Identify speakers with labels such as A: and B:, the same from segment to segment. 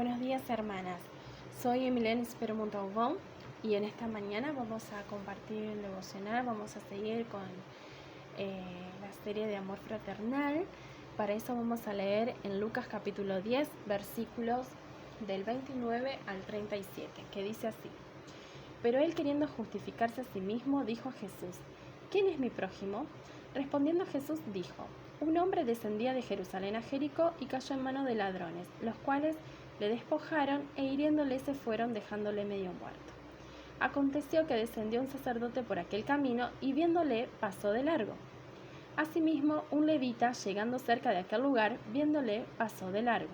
A: Buenos días, hermanas. Soy Emilene Espero Montalbón y en esta mañana vamos a compartir el devocional. Vamos a seguir con la serie de amor fraternal. Para eso vamos a leer en Lucas capítulo 10, versículos del 29 al 37, que dice así: Pero él, queriendo justificarse a sí mismo, dijo a Jesús: ¿Quién es mi prójimo? Respondiendo Jesús dijo: Un hombre descendía de Jerusalén a Jericó y cayó en manos de ladrones, los cuales le despojaron e hiriéndole se fueron, dejándole medio muerto. Aconteció que descendió un sacerdote por aquel camino y viéndole pasó de largo. Asimismo, un levita, llegando cerca de aquel lugar, viéndole pasó de largo.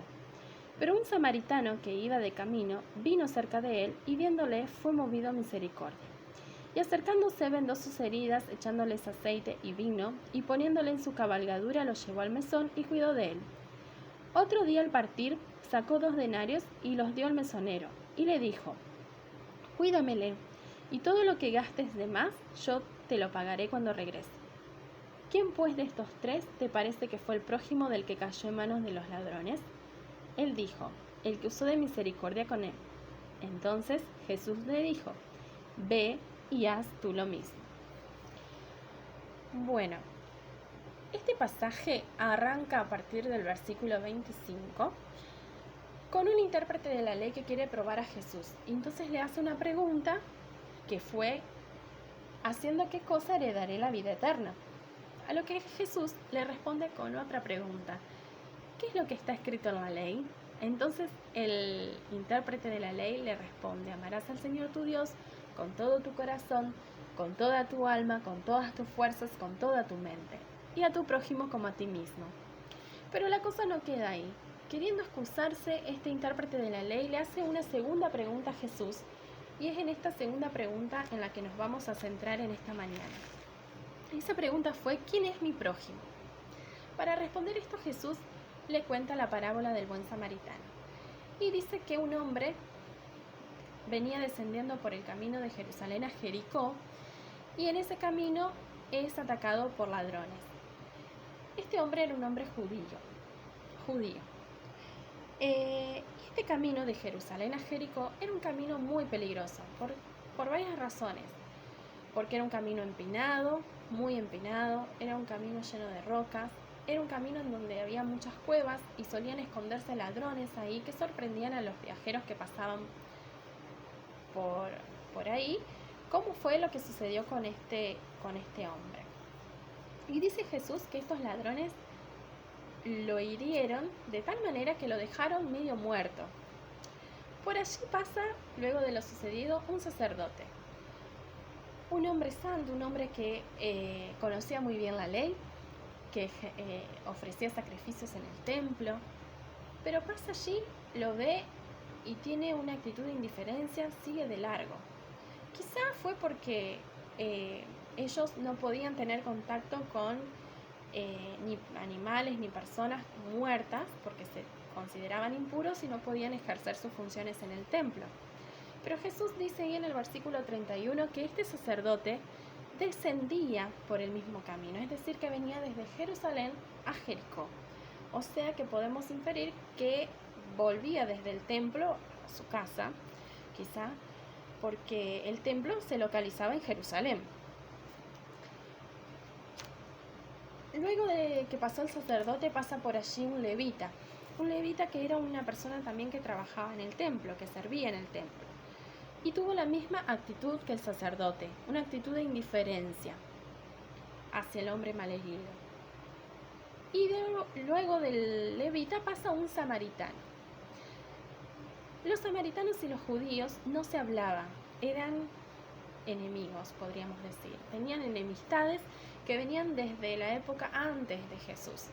A: Pero un samaritano que iba de camino vino cerca de él y viéndole fue movido a misericordia. Y acercándose vendó sus heridas, echándoles aceite y vino, y poniéndole en su cabalgadura lo llevó al mesón y cuidó de él. Otro día al partir sacó 2 denarios y los dio al mesonero, y le dijo: Cuídamele, y todo lo que gastes de más yo te lo pagaré cuando regrese. ¿Quién pues de estos 3 te parece que fue el prójimo del que cayó en manos de los ladrones? Él dijo: el que usó de misericordia con él. Entonces Jesús le dijo: Ve y haz tú lo mismo. Bueno, este pasaje arranca a partir del versículo 25 con un intérprete de la ley que quiere probar a Jesús. Y entonces le hace una pregunta que fue: ¿haciendo qué cosa heredaré la vida eterna? A lo que Jesús le responde con otra pregunta: ¿qué es lo que está escrito en la ley? Entonces el intérprete de la ley le responde: amarás al Señor tu Dios con todo tu corazón, con toda tu alma, con todas tus fuerzas, con toda tu mente, y a tu prójimo como a ti mismo. Pero la cosa no queda ahí. Queriendo excusarse, este intérprete de la ley le hace una segunda pregunta a Jesús, y es en esta segunda pregunta en la que nos vamos a centrar en esta mañana. Esa pregunta fue: ¿quién es mi prójimo? Para responder esto, Jesús le cuenta la parábola del buen samaritano y dice que un hombre venía descendiendo por el camino de Jerusalén a Jericó y en ese camino es atacado por ladrones. Este hombre era un hombre judío. Este camino de Jerusalén a Jericó era un camino muy peligroso por varias razones. Porque era un camino empinado, muy empinado, era un camino lleno de rocas, era un camino en donde había muchas cuevas y solían esconderse ladrones ahí que sorprendían a los viajeros que pasaban por ahí. ¿Cómo fue lo que sucedió con este hombre? Y dice Jesús que estos ladrones lo hirieron de tal manera que lo dejaron medio muerto. Por allí pasa, luego de lo sucedido, un sacerdote. Un hombre santo, un hombre que conocía muy bien la ley, que ofrecía sacrificios en el templo, pero pasa allí, lo ve y tiene una actitud de indiferencia, sigue de largo. Quizá fue porque ellos no podían tener contacto con ni animales ni personas muertas, porque se consideraban impuros y no podían ejercer sus funciones en el templo. Pero Jesús dice ahí en el versículo 31 que este sacerdote descendía por el mismo camino, es decir, que venía desde Jerusalén a Jericó. O sea que podemos inferir que volvía desde el templo a su casa, quizá, porque el templo se localizaba en Jerusalén. Luego de que pasó el sacerdote, pasa por allí un levita que era una persona también que trabajaba en el templo, que servía en el templo. Y tuvo la misma actitud que el sacerdote, una actitud de indiferencia hacia el hombre malherido. Y luego del levita pasa un samaritano. Los samaritanos y los judíos no se hablaban, eran enemigos, podríamos decir. Tenían enemistades que venían desde la época antes de Jesús,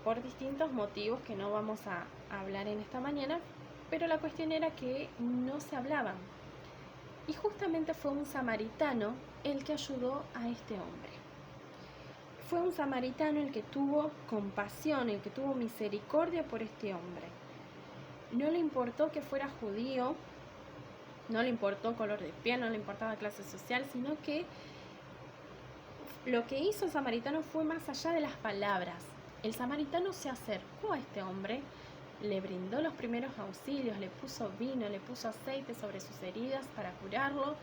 A: por distintos motivos que no vamos a hablar en esta mañana, pero la cuestión era que no se hablaban. Y justamente fue un samaritano el que ayudó a este hombre. Fue un samaritano el que tuvo compasión, el que tuvo misericordia por este hombre. No le importó que fuera judío, no le importó color de piel, no le importaba clase social, sino que lo que hizo el samaritano fue más allá de las palabras. El samaritano se acercó a este hombre, le brindó los primeros auxilios, le puso vino, le puso aceite sobre sus heridas para curarlo,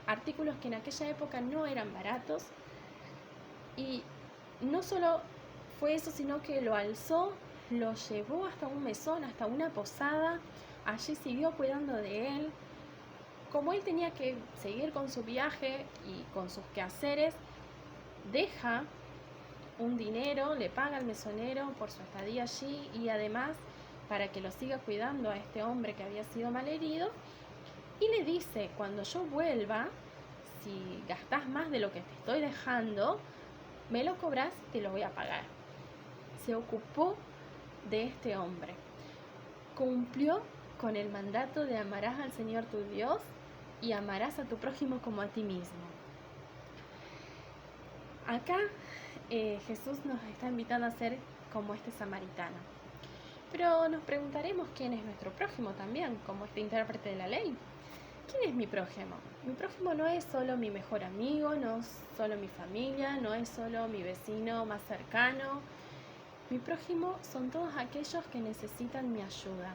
A: artículos que en aquella época no eran baratos. Y no solo fue eso, sino que lo alzó, lo llevó hasta un mesón, hasta una posada, allí siguió cuidando de él. Como él tenía que seguir con su viaje y con sus quehaceres, deja un dinero, le paga al mesonero por su estadía allí y además para que lo siga cuidando a este hombre que había sido malherido, y le dice: cuando yo vuelva, si gastás más de lo que te estoy dejando, me lo cobras, te lo voy a pagar. Se ocupó de este hombre, cumplió con el mandato de amarás al Señor tu Dios y amarás a tu prójimo como a ti mismo. Acá Jesús nos está invitando a ser como este samaritano. Pero nos preguntaremos quién es nuestro prójimo también, como este intérprete de la ley. ¿Quién es mi prójimo? Mi prójimo no es solo mi mejor amigo, no es solo mi familia, no es solo mi vecino más cercano. Mi prójimo son todos aquellos que necesitan mi ayuda.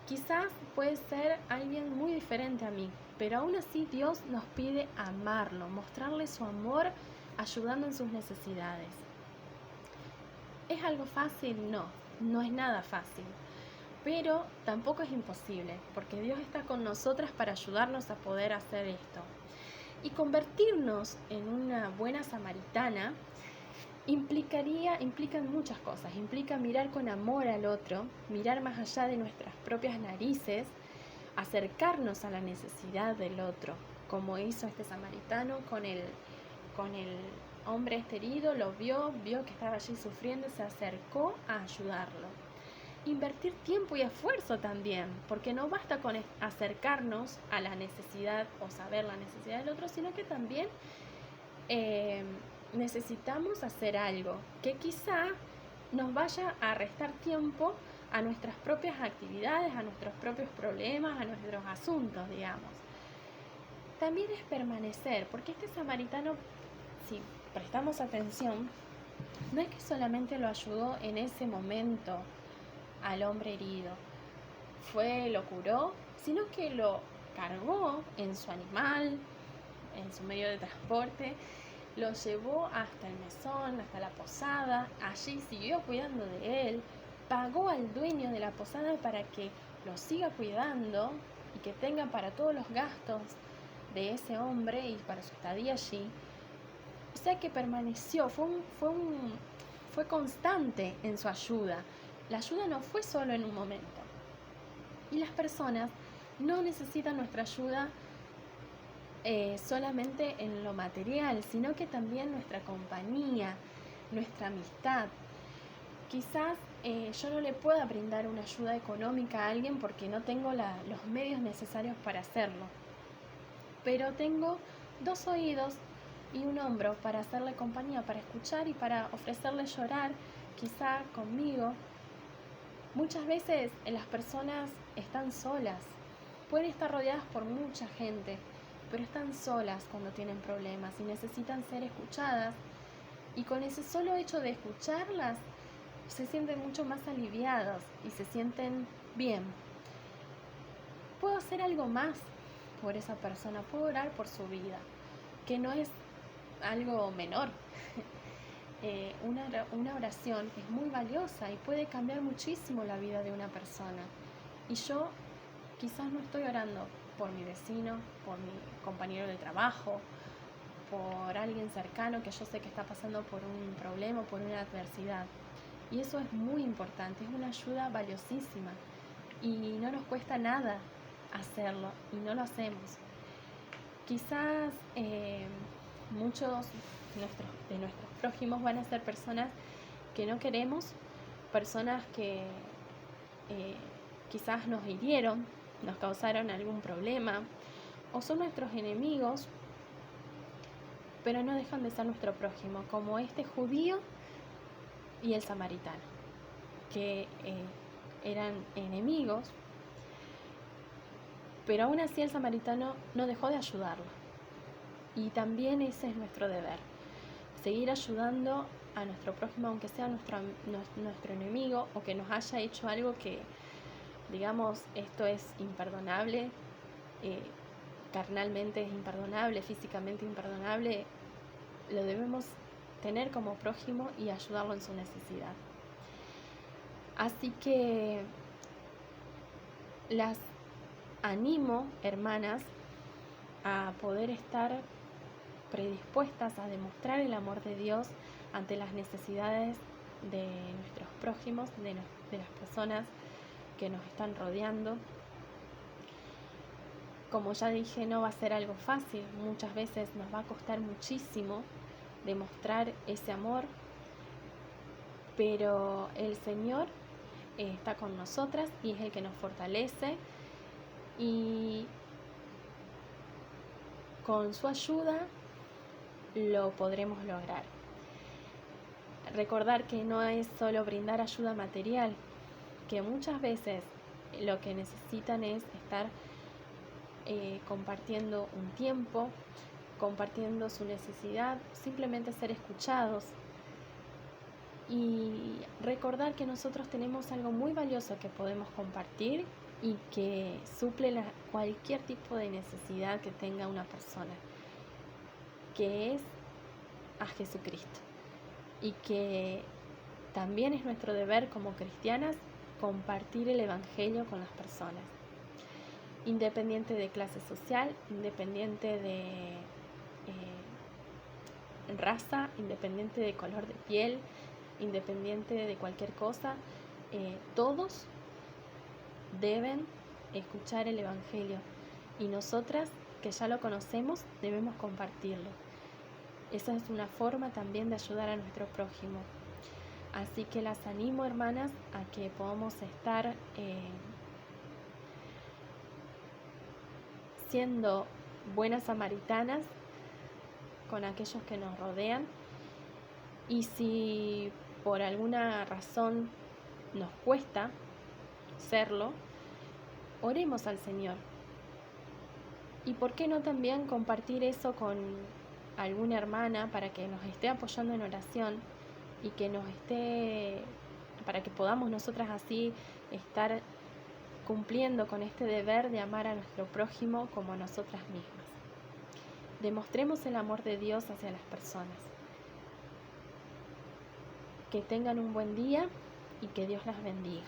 A: Quizás puede ser alguien muy diferente a mí, pero aún así Dios nos pide amarlo, mostrarle su amor, ayudando en sus necesidades. ¿Es algo fácil? No, no es nada fácil. Pero tampoco es imposible, porque Dios está con nosotras para ayudarnos a poder hacer esto. Y convertirnos en una buena samaritana implican muchas cosas. Implica mirar con amor al otro, mirar más allá de nuestras propias narices, acercarnos a la necesidad del otro, como hizo este samaritano con el hombre este herido, lo vio que estaba allí sufriendo y se acercó a ayudarlo. Invertir tiempo y esfuerzo también, porque no basta con acercarnos a la necesidad o saber la necesidad del otro, sino que también necesitamos hacer algo que quizá nos vaya a restar tiempo a nuestras propias actividades, a nuestros propios problemas, a nuestros asuntos, digamos. También es permanecer, porque este samaritano, si prestamos atención, no es que solamente lo ayudó en ese momento al hombre herido, lo curó, sino que lo cargó en su animal, en su medio de transporte, lo llevó hasta el mesón, hasta la posada, allí siguió cuidando de él, pagó al dueño de la posada para que lo siga cuidando y que tenga para todos los gastos de ese hombre y para su estadía allí. O sea que permaneció, fue constante en su ayuda. La ayuda no fue solo en un momento. Y las personas no necesitan nuestra ayuda solamente en lo material, sino que también nuestra compañía, nuestra amistad. Quizás yo no le pueda brindar una ayuda económica a alguien porque no tengo los medios necesarios para hacerlo, pero tengo 2 oídos y un hombro para hacerle compañía, para escuchar y para ofrecerle llorar, quizá conmigo. Muchas veces las personas están solas, pueden estar rodeadas por mucha gente, pero están solas cuando tienen problemas y necesitan ser escuchadas, y con ese solo hecho de escucharlas se sienten mucho más aliviados y se sienten bien. Puedo hacer algo más por esa persona, puedo orar por su vida, que no es algo menor. Una oración es muy valiosa y puede cambiar muchísimo la vida de una persona. Y yo quizás no estoy orando por mi vecino, por mi compañero de trabajo, por alguien cercano que yo sé que está pasando por un problema, por una adversidad. Y eso es muy importante, es una ayuda valiosísima y no nos cuesta nada hacerlo y no lo hacemos. Quizás muchos de nuestros prójimos van a ser personas que no queremos, personas que quizás nos hirieron, nos causaron algún problema o son nuestros enemigos, pero no dejan de ser nuestro prójimo, como este judío y el samaritano, que eran enemigos, pero aún así el samaritano no dejó de ayudarlo. Y también ese es nuestro deber, seguir ayudando a nuestro prójimo, aunque sea nuestro enemigo o que nos haya hecho algo que digamos, esto es imperdonable, carnalmente es imperdonable, físicamente imperdonable, lo debemos tener como prójimo y ayudarlo en su necesidad. Así que las animo, hermanas, a poder estar predispuestas a demostrar el amor de Dios ante las necesidades de nuestros prójimos, de las personas que nos están rodeando. Como ya dije, no va a ser algo fácil, muchas veces nos va a costar muchísimo demostrar ese amor, pero el Señor está con nosotras y es el que nos fortalece, y con su ayuda lo podremos lograr. Recordar que no es solo brindar ayuda material, que muchas veces lo que necesitan es estar compartiendo un tiempo, compartiendo su necesidad, simplemente ser escuchados, y recordar que nosotros tenemos algo muy valioso que podemos compartir y que suple cualquier tipo de necesidad que tenga una persona, que es a Jesucristo, y que también es nuestro deber como cristianas compartir el Evangelio con las personas, independiente de clase social, independiente de raza, independiente de color de piel, independiente de cualquier cosa. Todos deben escuchar el Evangelio, y nosotras, que ya lo conocemos, debemos compartirlo. Esa es una forma también de ayudar a nuestro prójimo. Así que las animo, hermanas, a que podamos estar siendo buenas samaritanas con aquellos que nos rodean, y si por alguna razón nos cuesta serlo, oremos al Señor. Y por qué no también compartir eso con alguna hermana para que nos esté apoyando en oración, y que para que podamos nosotras así estar cumpliendo con este deber de amar a nuestro prójimo como a nosotras mismas. Demostremos el amor de Dios hacia las personas. Que tengan un buen día y que Dios las bendiga.